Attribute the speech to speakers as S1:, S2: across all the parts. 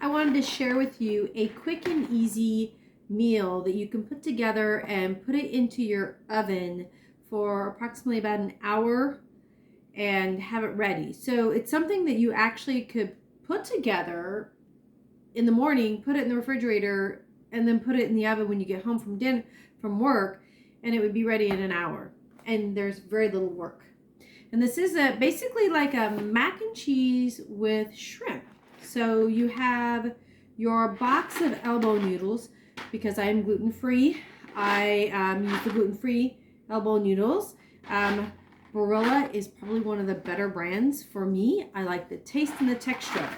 S1: I wanted to share with you a quick and easy meal that you can put together and put it into your oven for approximately about an hour and have it ready. So it's something that you actually could put together in the morning, put it in the refrigerator, and then put it in the oven when you get home from work, and it would be ready in an hour. And there's very little work. And this is basically like a mac and cheese with shrimp. So you have your box of elbow noodles. Because I am gluten-free, I use the gluten-free elbow noodles. Barilla is probably one of the better brands for me. I like the taste and the texture.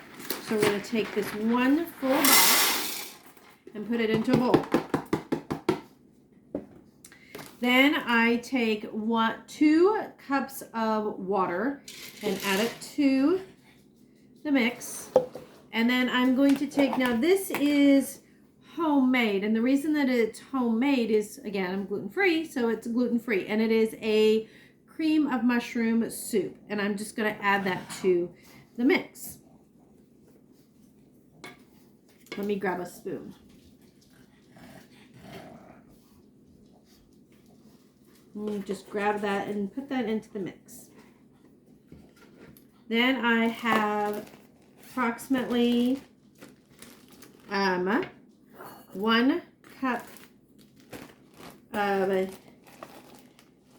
S1: So we're going to take this one full box and put it into a bowl. Then I take 2 cups of water and add it to the mix. And then I'm going to take, now this is homemade, and the reason that it's homemade is, again, I'm gluten-free, so it's gluten-free, and it is a cream of mushroom soup, and I'm just going to add that to the mix. Let me grab a spoon. And you just grab that and put that into the mix. Then I have approximately 1 cup of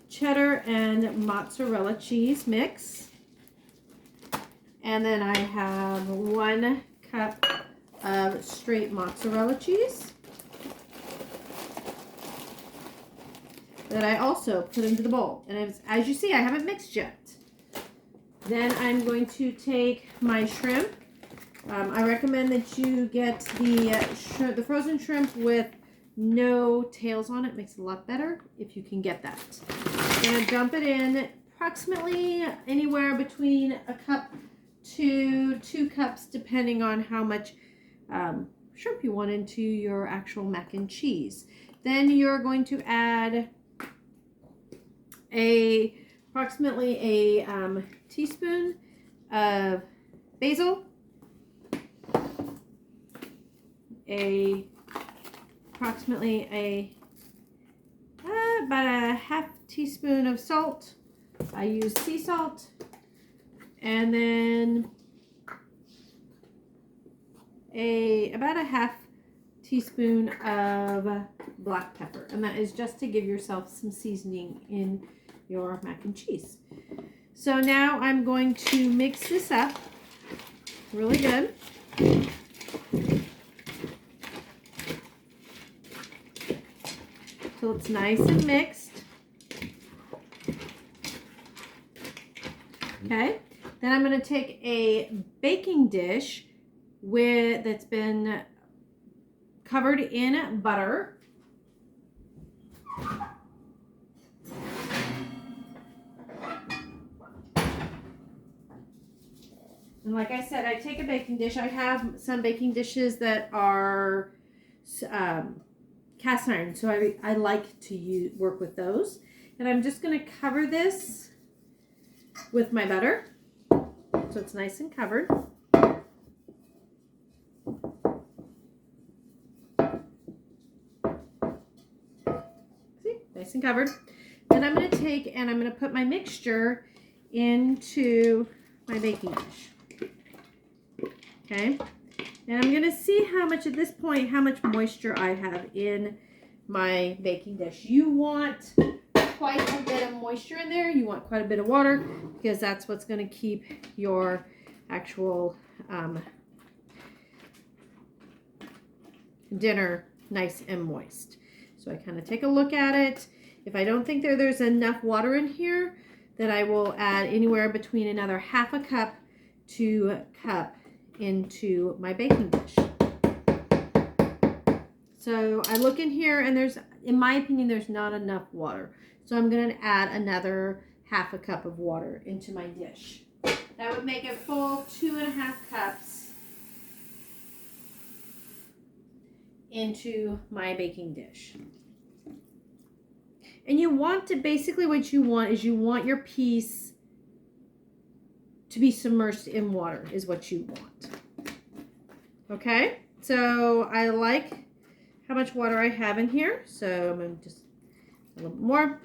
S1: cheddar and mozzarella cheese mix. And then I have 1 cup of straight mozzarella cheese that I also put into the bowl. And as you see, I haven't mixed yet. Then I'm going to take my shrimp. I recommend that you get the frozen shrimp with no tails on it. Makes it a lot better if you can get that. I'm going to dump it in approximately anywhere between a cup to 2 cups, depending on how much shrimp you want into your actual mac and cheese. Then you're going to add approximately a teaspoon of basil, approximately about a ½ teaspoon of salt. I use sea salt, and then about a ½ teaspoon of black pepper, and that is just to give yourself some seasoning in your mac and cheese. So now I'm going to mix this up really good. So it's nice and mixed. Okay, then I'm going to take a baking dish that's been covered in butter. And like I said, I take a baking dish. I have some baking dishes that are cast iron, so I like to work with those. And I'm just going to cover this with my butter, so it's nice and covered. See, nice and covered. Then I'm going to take and I'm going to put my mixture into my baking dish. Okay, and I'm going to see how much at this point, how much moisture I have in my baking dish. You want quite a bit of moisture in there. You want quite a bit of water, because that's what's going to keep your actual dinner nice and moist. So I kind of take a look at it. If I don't think there's enough water in here, then I will add anywhere between another ½ cup to cup into my baking dish. So I look in here, and in my opinion, there's not enough water. So I'm going to add another ½ cup of water into my dish. That would make a full 2½ cups into my baking dish. And you want to, basically what you want is you want your piece to be submerged in water is what you want. Okay, so I like how much water I have in here, so I'm going to just a little bit more.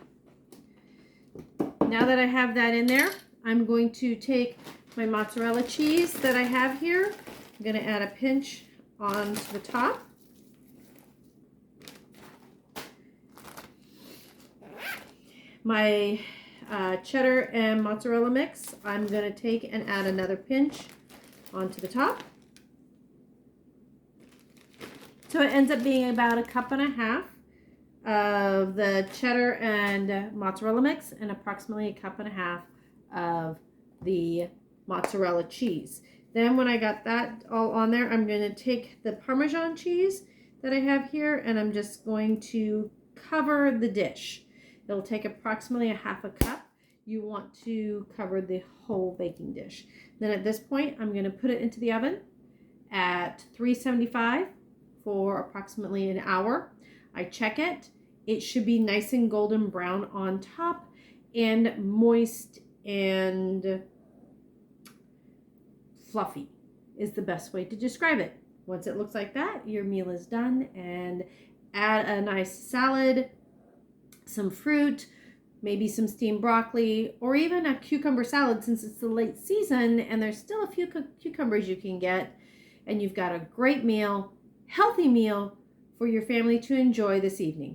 S1: Now that I have that in there, I'm going to take my mozzarella cheese that I have here. I'm going to add a pinch onto the top. My cheddar and mozzarella mix, I'm going to take and add another pinch onto the top. So it ends up being about 1.5 cups of the cheddar and mozzarella mix and approximately 1.5 cups of the mozzarella cheese. Then when I got that all on there, I'm going to take the Parmesan cheese that I have here and I'm just going to cover the dish. It'll take approximately 1/2 cup. You want to cover the whole baking dish. Then at this point, I'm going to put it into the oven at 375 for approximately an hour. I check it. It should be nice and golden brown on top and moist and fluffy is the best way to describe it. Once it looks like that, your meal is done, and add a nice salad, some fruit, maybe some steamed broccoli, or even a cucumber salad since it's the late season and there's still a few cucumbers you can get, and you've got a great meal, healthy meal for your family to enjoy this evening.